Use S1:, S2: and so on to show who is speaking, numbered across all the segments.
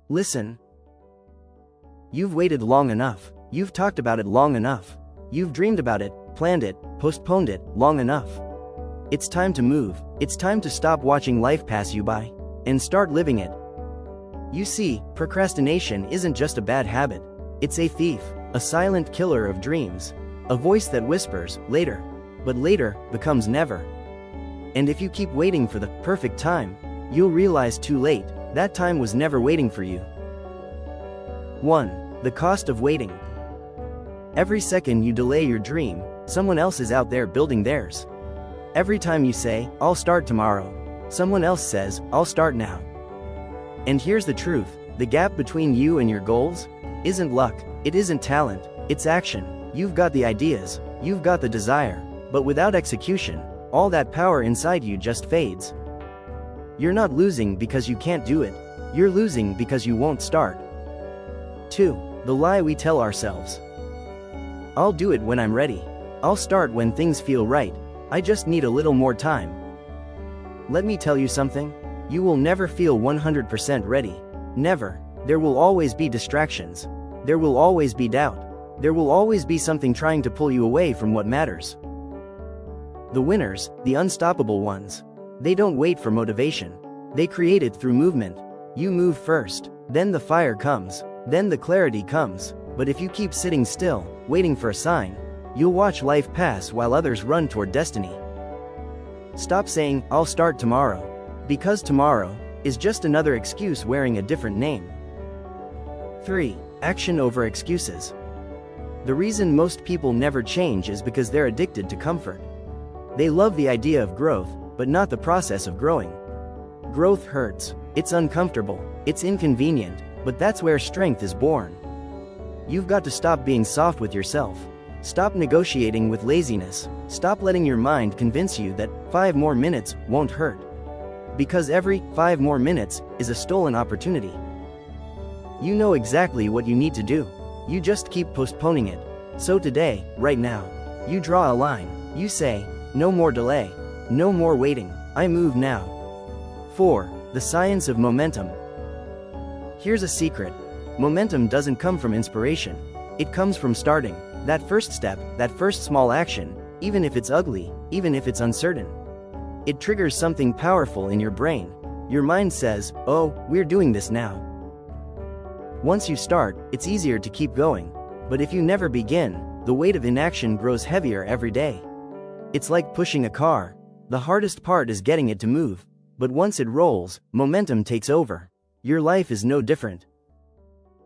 S1: Listen. You've waited long enough. You've talked about it long enough. You've dreamed about it, planned it, postponed it long enough. It's time to move. It's time to stop watching life pass you by and start living it. You see, procrastination isn't just a bad habit. It's a thief, a silent killer of dreams, a voice that whispers, later. But later becomes never. And if you keep waiting for the perfect time, you'll realize too late, that time was never waiting for you. 1. The cost of waiting. Every second you delay your dream, someone else is out there building theirs. Every time you say, I'll start tomorrow, someone else says, I'll start now. And here's the truth, the gap between you and your goals isn't luck, it isn't talent, it's action. You've got the ideas, you've got the desire, but without execution, all that power inside you just fades. You're not losing because you can't do it, you're losing because you won't start. 2. The lie we tell ourselves. I'll do it when I'm ready. I'll start when things feel right. I just need a little more time. Let me tell you something. You will never feel 100% ready. Never. There will always be distractions. There will always be doubt. There will always be something trying to pull you away from what matters. The winners, the unstoppable ones, they don't wait for motivation. They create it through movement. You move first, then the fire comes, then the clarity comes. But if you keep sitting still, waiting for a sign, you'll watch life pass while others run toward destiny. Stop saying, I'll start tomorrow. Because tomorrow is just another excuse wearing a different name. 3. Action over excuses. The reason most people never change is because they're addicted to comfort. They love the idea of growth, but not the process of growing. Growth hurts, it's uncomfortable, it's inconvenient, but that's where strength is born. You've got to stop being soft with yourself. Stop negotiating with laziness. Stop letting your mind convince you that 5 more minutes won't hurt. Because every 5 more minutes is a stolen opportunity. You know exactly what you need to do. You just keep postponing it. So today, right now, you draw a line. You say, no more delay. No more waiting. I move now. 4. The science of momentum. Here's a secret. Momentum doesn't come from inspiration. It comes from starting. That first step, that first small action, even if it's ugly, even if it's uncertain. It triggers something powerful in your brain. Your mind says, oh, we're doing this now. Once you start, it's easier to keep going. But if you never begin, the weight of inaction grows heavier every day. It's like pushing a car. The hardest part is getting it to move. But once it rolls, momentum takes over. Your life is no different.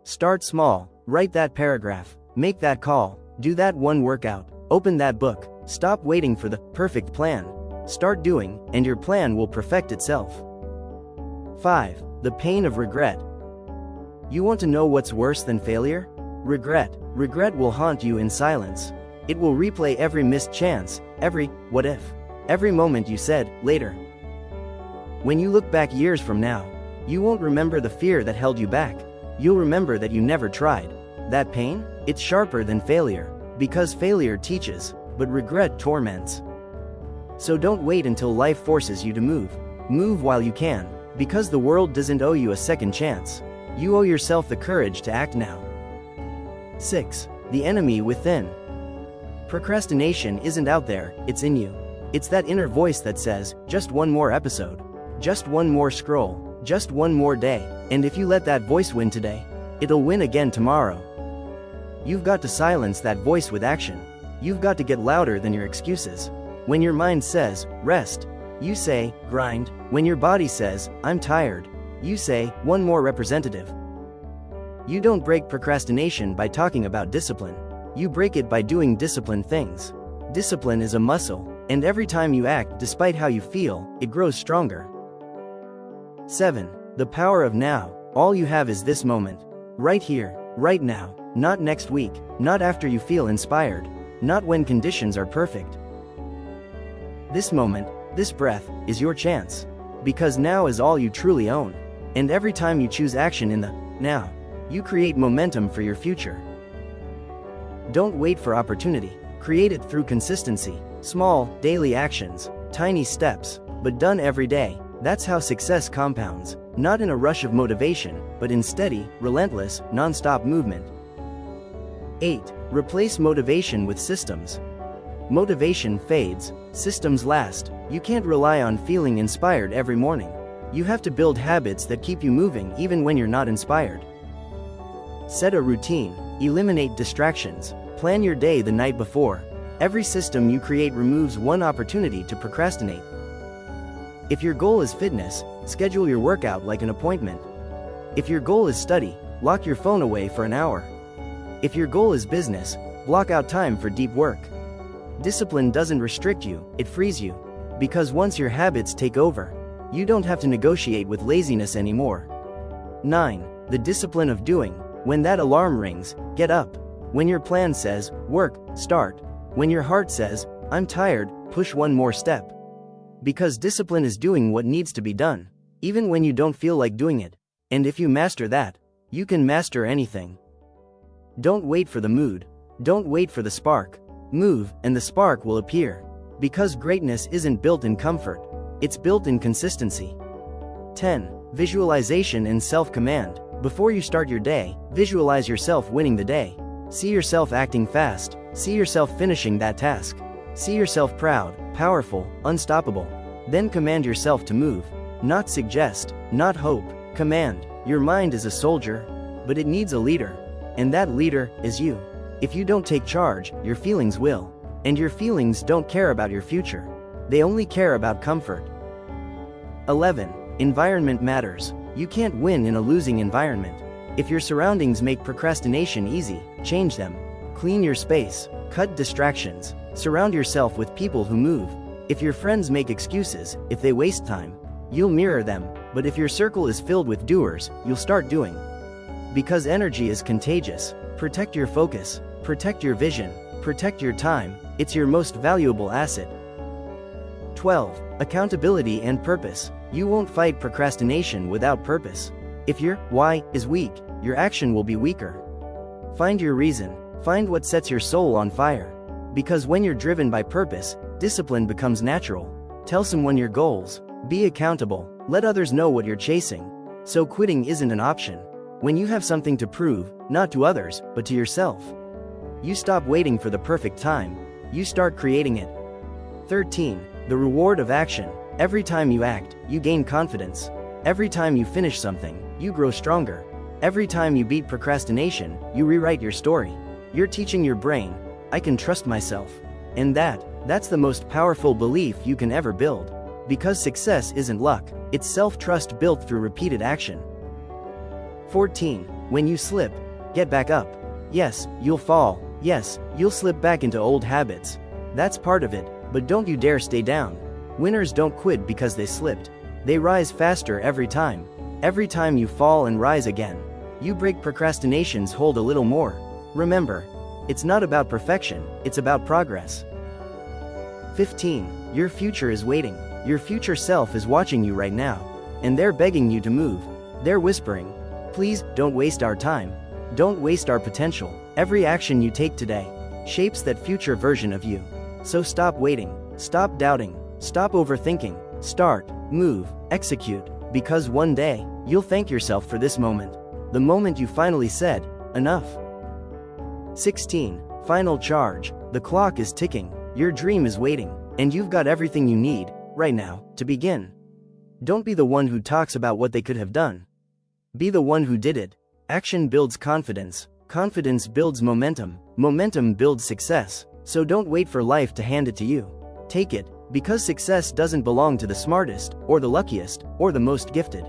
S1: Start small, write that paragraph, make that call, do that one workout, open that book, stop waiting for the perfect plan. Start doing, and your plan will perfect itself. 5. The pain of regret. You want to know what's worse than failure? Regret. Regret will haunt you in silence. It will replay every missed chance, every what if, every moment you said, later. When you look back years from now, you won't remember the fear that held you back. You'll remember that you never tried. That pain? It's sharper than failure. Because failure teaches, but regret torments. So don't wait until life forces you to move. Move while you can, because the world doesn't owe you a second chance. You owe yourself the courage to act now. 6. The enemy within. Procrastination isn't out there, it's in you. It's that inner voice that says, just one more episode. Just one more scroll. Just one more day. And if you let that voice win today, it'll win again tomorrow. You've got to silence that voice with action. You've got to get louder than your excuses. When your mind says, rest, you say, grind. When your body says, I'm tired, you say, one more representative. You don't break procrastination by talking about discipline. You break it by doing disciplined things. Discipline is a muscle, and every time you act despite how you feel, it grows stronger. 7. The power of now. All you have is this moment. Right here, right now. Not next week, not after you feel inspired, not when conditions are perfect. This moment, this breath, is your chance. Because now is all you truly own. And every time you choose action in the now, you create momentum for your future. Don't wait for opportunity. Create it through consistency. Small, daily actions, tiny steps, but done every day. That's how success compounds, Not in a rush of motivation, but in steady, relentless, non-stop movement. 8. Replace motivation with systems. Motivation fades, systems last. You can't rely on feeling inspired every morning. You have to build habits that keep you moving even when you're not inspired. Set a routine, eliminate distractions, plan your day the night before. Every system you create removes one opportunity to procrastinate. If your goal is fitness, schedule your workout like an appointment. If your goal is study, lock your phone away for an hour. If your goal is business, block out time for deep work. Discipline doesn't restrict you, it frees you. Because once your habits take over, you don't have to negotiate with laziness anymore. 9. The discipline of doing. When that alarm rings, get up. When your plan says, work, start. When your heart says, I'm tired, push one more step. Because discipline is doing what needs to be done, even when you don't feel like doing it. And if you master that, you can master anything. Don't wait for the mood. Don't wait for the spark. Move, and the spark will appear. Because greatness isn't built in comfort, it's built in consistency. 10. Visualization and self-command. Before you start your day, visualize yourself winning the day. See yourself acting fast. See yourself finishing that task. See yourself proud, powerful, unstoppable. Then command yourself to move. Not suggest, not hope, command. Your mind is a soldier, but it needs a leader. And that leader is you. If you don't take charge, your feelings will. And your feelings don't care about your future. They only care about comfort. 11. Environment matters. You can't win in a losing environment. If your surroundings make procrastination easy, change them. Clean your space. Cut distractions. Surround yourself with people who move. If your friends make excuses, if they waste time, you'll mirror them. But if your circle is filled with doers, you'll start doing. Because energy is contagious. Protect your focus. Protect your vision. Protect your time. It's your most valuable asset. 12. Accountability and purpose. You won't fight procrastination without purpose. If your why is weak, your action will be weaker. Find your reason. Find what sets your soul on fire. Because when you're driven by purpose, discipline becomes natural. Tell someone your goals. Be accountable. Let others know what you're chasing. So quitting isn't an option. When you have something to prove, not to others, but to yourself, you stop waiting for the perfect time. You start creating it. 13. The reward of action. Every time you act, you gain confidence. Every time you finish something, you grow stronger. Every time you beat procrastination, you rewrite your story. You're teaching your brain, I can trust myself. And that's the most powerful belief you can ever build. Because success isn't luck, it's self-trust built through repeated action. 14. When you slip, get back up. Yes, you'll fall. Yes, you'll slip back into old habits. That's part of it, but don't you dare stay down. Winners don't quit because they slipped. They rise faster every time. Every time you fall and rise again, you break procrastination's hold a little more. Remember, it's not about perfection, it's about progress. 15. Your future is waiting. Your future self is watching you right now. And they're begging you to move. They're whispering, please, don't waste our time. Don't waste our potential. Every action you take today shapes that future version of you. So stop waiting. Stop doubting. Stop overthinking. Start, move, execute. Because one day, you'll thank yourself for this moment. The moment you finally said, enough. 16. Final charge. The clock is ticking. Your dream is waiting. And you've got everything you need, right now, to begin. Don't be the one who talks about what they could have done. Be the one who did it. Action builds confidence. Confidence builds momentum. Momentum builds success. So don't wait for life to hand it to you. Take it, because success doesn't belong to the smartest, or the luckiest, or the most gifted.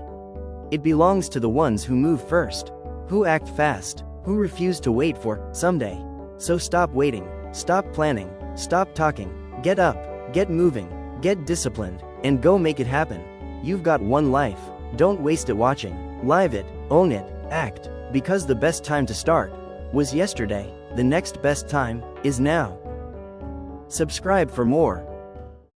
S1: It belongs to the ones who move first, who act fast, who refuse to wait for someday. So stop waiting, stop planning, stop talking, get up, get moving, get disciplined, and go make it happen. You've got one life. Don't waste it watching. Live it, own it, act, because the best time to start was yesterday. The next best time is now. Subscribe for more.